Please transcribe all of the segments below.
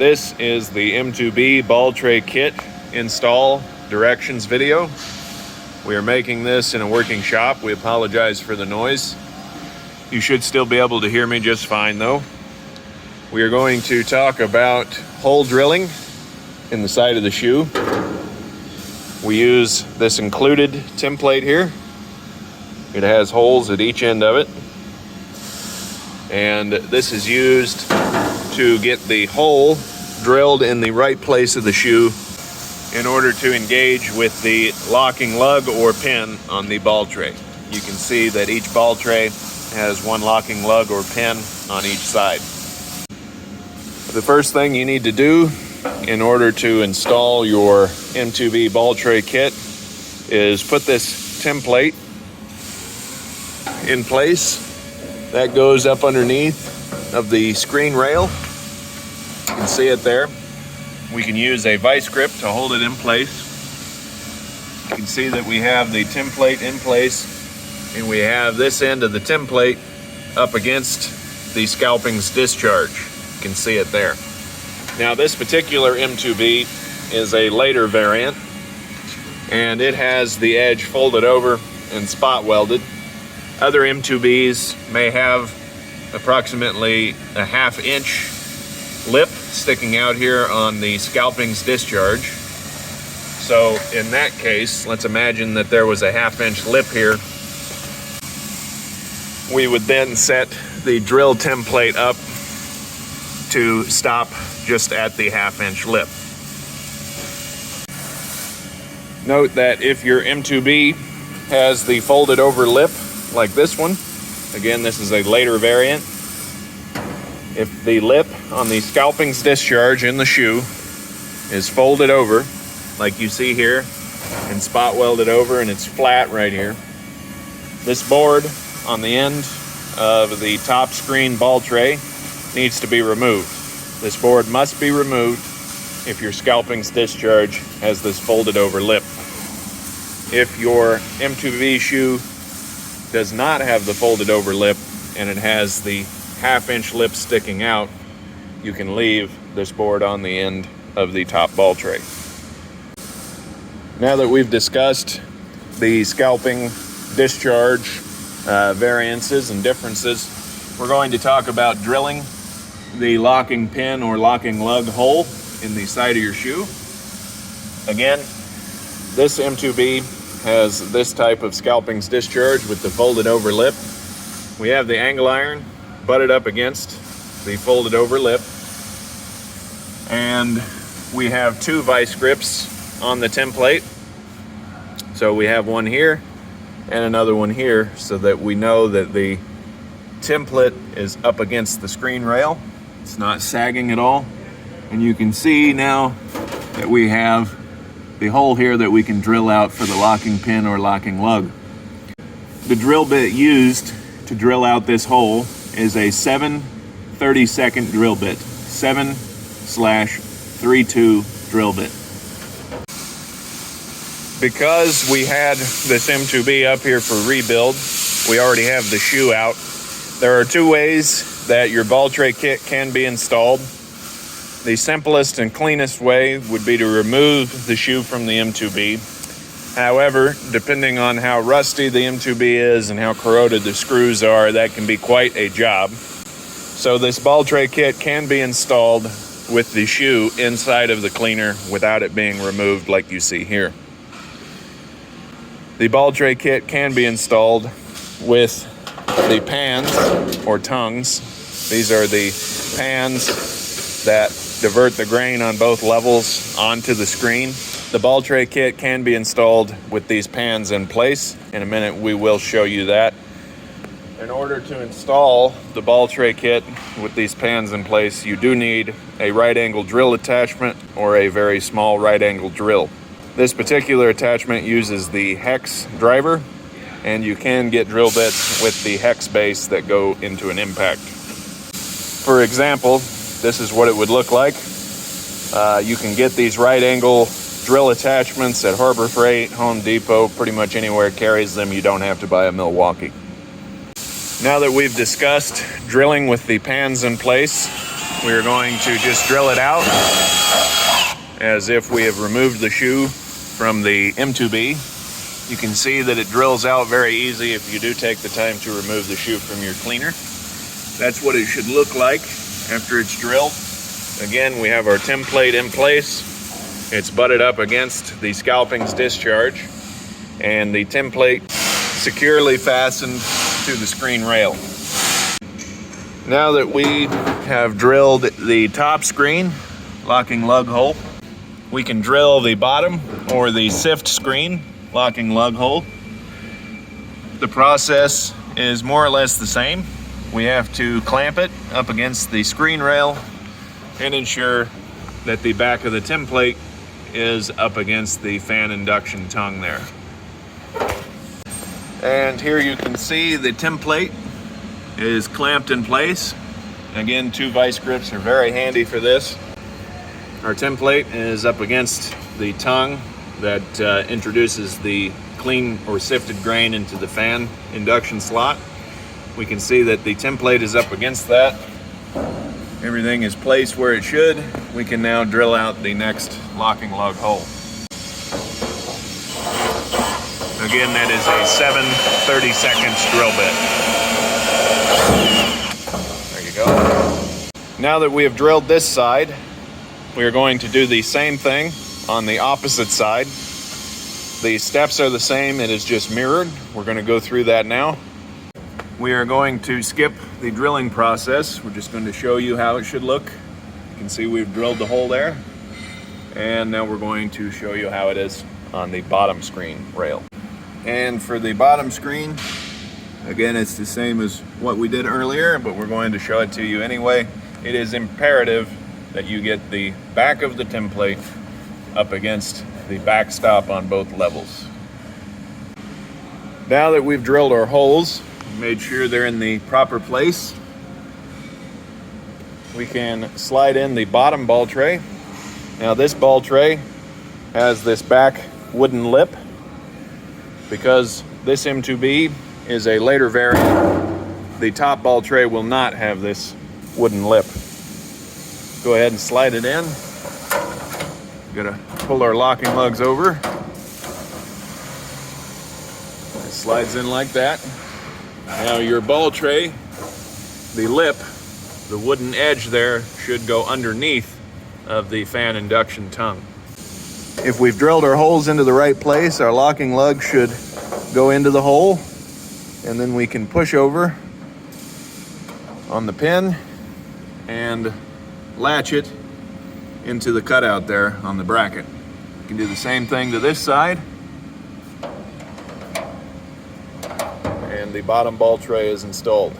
This is the M2B ball tray kit install directions video. We are making this in a working shop. We apologize for the noise. You should still be able to hear me just fine though. We are going to talk about hole drilling in the side of the shoe. We use this included template here. It has holes at each end of it. And this is used to get the hole drilled in the right place of the shoe in order to engage with the locking lug or pin on the ball tray. You can see that each ball tray has one locking lug or pin on each side. The first thing you need to do in order to install your M2B ball tray kit is put this template in place. That goes up underneath of the screen rail. You can see it there. We can use a vice grip to hold it in place. You can see that we have the template in place, and we have this end of the template up against the scalping's discharge. You can see it there. Now this particular M2B is a later variant, and it has the edge folded over and spot welded. Other M2Bs may have approximately a half-inch lip sticking out here on the scalping's discharge. So in that case, let's imagine that there was a half-inch lip here. We would then set the drill template up to stop just at the half-inch lip. Note that if your M2B has the folded over lip like this one, again, this is a later variant. If the lip on the scalping's discharge in the shoe is folded over, like you see here, and spot welded over, and it's flat right here, this board on the end of the top screen ball tray needs to be removed. This board must be removed if your scalping's discharge has this folded over lip. If your M2B shoe does not have the folded over lip and it has the half-inch lip sticking out, you can leave this board on the end of the top ball tray. Now that we've discussed the scalping discharge variances and differences, we're going to talk about drilling the locking pin or locking lug hole in the side of your shoe. Again, this M2B has this type of scalping's discharge with the folded over lip. We have the angle iron butted up against the folded over lip, and we have two vice grips on the template. So we have one here and another one here so that we know that the template is up against the screen rail. It's not sagging at all. And you can see now that we have the hole here that we can drill out for the locking pin or locking lug. The drill bit used to drill out this hole is a 7/32 drill bit, 7/32 drill bit. Because we had this M2B up here for rebuild, we already have the shoe out. There are two ways that your ball tray kit can be installed. The simplest and cleanest way would be to remove the shoe from the M2B. However, depending on how rusty the M2B is and how corroded the screws are, that can be quite a job. So this ball tray kit can be installed with the shoe inside of the cleaner without it being removed like you see here. The ball tray kit can be installed with the pans or tongues. These are the pans that divert the grain on both levels onto the screen. The ball tray kit can be installed with these pans in place. In a minute, we will show you that. In order to install the ball tray kit with these pans in place, you do need a right angle drill attachment or a very small right angle drill. This particular attachment uses the hex driver, and you can get drill bits with the hex base that go into an impact. For example, this is what it would look like. You can get these right angle drill attachments at Harbor Freight, Home Depot, pretty much anywhere carries them. You don't have to buy a Milwaukee. Now that we've discussed drilling with the pans in place, we are going to just drill it out as if we have removed the shoe from the M2B. You can see that it drills out very easy if you do take the time to remove the shoe from your cleaner. That's what it should look like after it's drilled. Again, we have our template in place. It's butted up against the scalping's discharge, and the template securely fastened to the screen rail. Now that we have drilled the top screen locking lug hole, we can drill the bottom or the sift screen locking lug hole. The process is more or less the same. We have to clamp it up against the screen rail and ensure that the back of the template is up against the fan induction tongue there. And here you can see the template is clamped in place. Again, 2 vice grips are very handy for this. Our template is up against the tongue that introduces the clean or sifted grain into the fan induction slot. We can see that the template is up against that. Everything is placed where it should. We can now drill out the next locking lug hole. Again, that is a 7/32 drill bit. There you go. Now that we have drilled this side, we are going to do the same thing on the opposite side. The steps are the same, it is just mirrored. We're going to go through that now. We are going to skip the drilling process. We're just going to show you how it should look. You can see we've drilled the hole there. And now we're going to show you how it is on the bottom screen rail. And for the bottom screen, again, it's the same as what we did earlier, but we're going to show it to you anyway. It is imperative that you get the back of the template up against the backstop on both levels. Now that we've drilled our holes, made sure they're in the proper place, we can slide in the bottom ball tray. Now this ball tray has this back wooden lip. Because this M2B is a later variant, the top ball tray will not have this wooden lip. Go ahead and slide it in. We're gonna pull our locking lugs over. It slides in like that. Now your ball tray, the lip, the wooden edge there should go underneath of the fan induction tongue. If we've drilled our holes into the right place, our locking lug should go into the hole, and then we can push over on the pin and latch it into the cutout there on the bracket. You can do the same thing to this side. And the bottom ball tray is installed.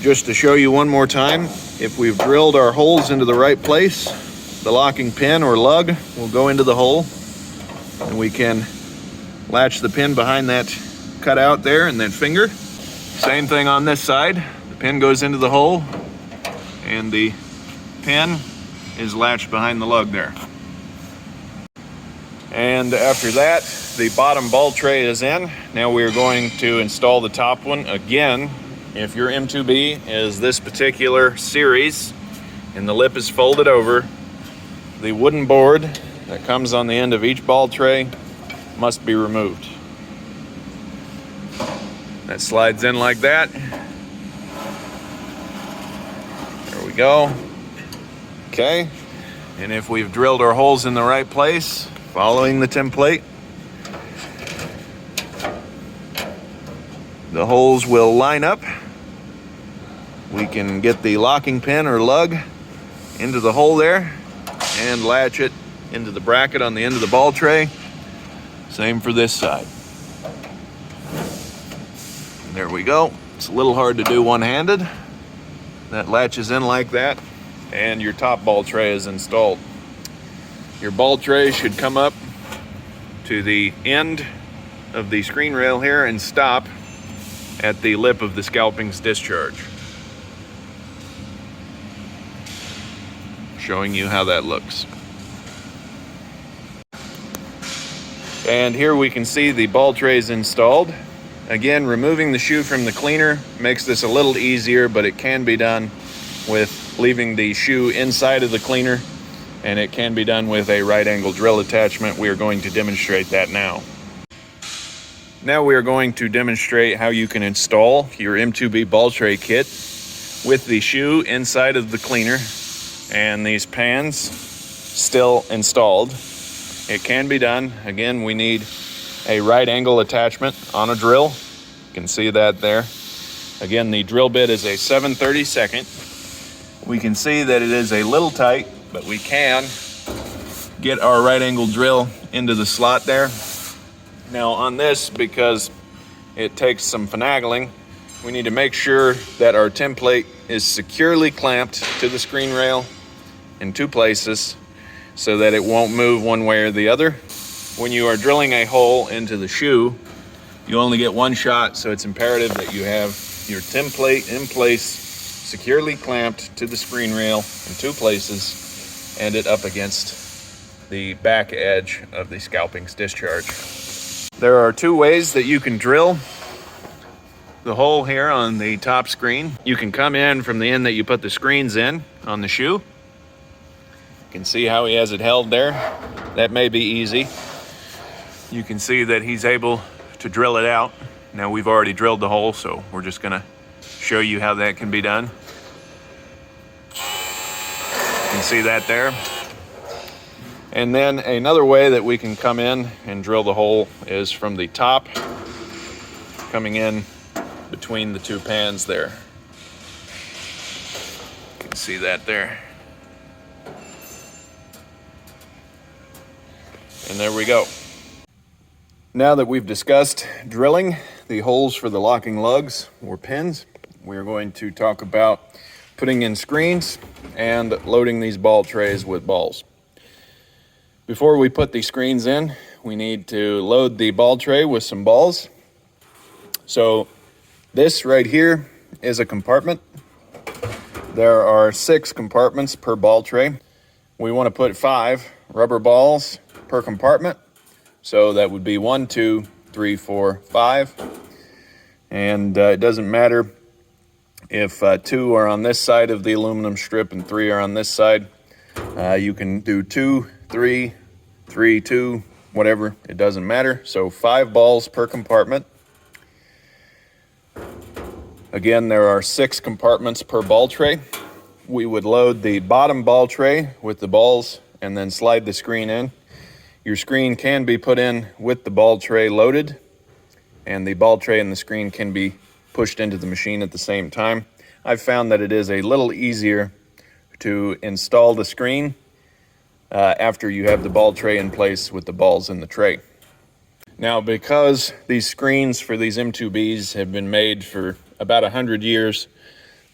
Just to show you one more time, if we've drilled our holes into the right place, the locking pin or lug will go into the hole, and we can latch the pin behind that cutout there and that finger. Same thing on this side. The pin goes into the hole and the pin is latched behind the lug there. And after that, the bottom ball tray is in. Now we are going to install the top one. Again, if your M2B is this particular series and the lip is folded over, the wooden board that comes on the end of each ball tray must be removed. That slides in like that. There we go. Okay, and if we've drilled our holes in the right place, following the template, the holes will line up. We can get the locking pin or lug into the hole there and latch it into the bracket on the end of the ball tray. Same for this side. There we go. It's a little hard to do one-handed. That latches in like that, and your top ball tray is installed. Your ball tray should come up to the end of the screen rail here and stop at the lip of the scalping's discharge. Showing you how that looks. And here we can see the ball tray is installed. Again, removing the shoe from the cleaner makes this a little easier, but it can be done with leaving the shoe inside of the cleaner, and it can be done with a right angle drill attachment. We are going to demonstrate that now. Now we are going to demonstrate how you can install your M2B ball tray kit with the shoe inside of the cleaner and these pans still installed. It can be done. Again, we need a right angle attachment on a drill. You can see that there. Again, the drill bit is a 7/32. We can see that it is a little tight, but we can get our right angle drill into the slot there. Now on this, because it takes some finagling, we need to make sure that our template is securely clamped to the screen rail in two places so that it won't move one way or the other. When you are drilling a hole into the shoe, you only get one shot, so it's imperative that you have your template in place, securely clamped to the screen rail in two places, and it up against the back edge of the scalping's discharge. There are two ways that you can drill the hole here on the top screen. You can come in from the end that you put the screens in on the shoe. You can see how he has it held there. That may be easy. You can see that he's able to drill it out. Now we've already drilled the hole, so we're just gonna show you how that can be done. You can see that there. And then another way that we can come in and drill the hole is from the top, coming in between the two pans there. You can see that there. And there we go. Now that we've discussed drilling the holes for the locking lugs or pins, we're going to talk about putting in screens and loading these ball trays with balls. Before we put the screens in, we need to load the ball tray with some balls. So this right here is a compartment. There are 6 compartments per ball tray. We want to put 5 rubber balls per compartment. So that would be 1, 2, 3, 4, 5. And it doesn't matter if 2 are on this side of the aluminum strip and 3 are on this side. You can do 2, 3, 3, 2, whatever, it doesn't matter. So 5 balls per compartment. Again, there are 6 compartments per ball tray. We would load the bottom ball tray with the balls and then slide the screen in. Your screen can be put in with the ball tray loaded, and the ball tray and the screen can be pushed into the machine at the same time. I've found that it is a little easier to install the screen after you have the ball tray in place with the balls in the tray. Now, because these screens for these M2Bs have been made for about 100 years,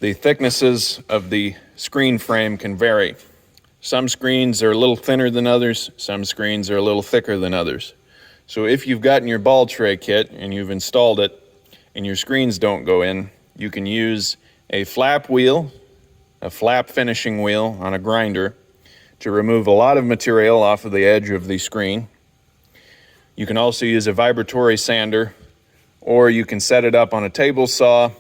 the thicknesses of the screen frame can vary. Some screens are a little thinner than others. Some screens are a little thicker than others. So if you've gotten your ball tray kit and you've installed it and your screens don't go in, you can use a flap wheel, a flap finishing wheel on a grinder to remove a lot of material off of the edge of the screen. You can also use a vibratory sander, or you can set it up on a table saw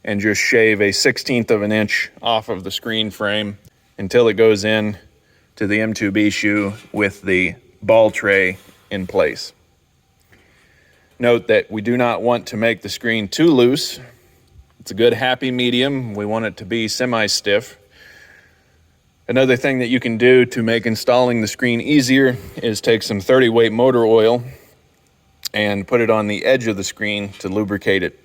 and just shave a 1/16 of an inch off of the screen frame until it goes in to the M2B shoe with the ball tray in place. Note that we do not want to make the screen too loose. It's a good happy medium. We want it to be semi-stiff. Another thing that you can do to make installing the screen easier is take some 30-weight motor oil and put it on the edge of the screen to lubricate it.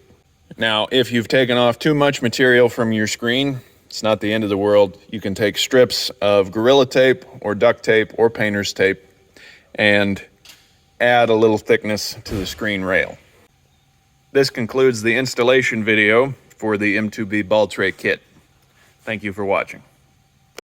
Now, if you've taken off too much material from your screen, it's not the end of the world. You can take strips of Gorilla Tape or duct tape or painter's tape and add a little thickness to the screen rail. This concludes the installation video for the M2B ball tray kit. Thank you for watching.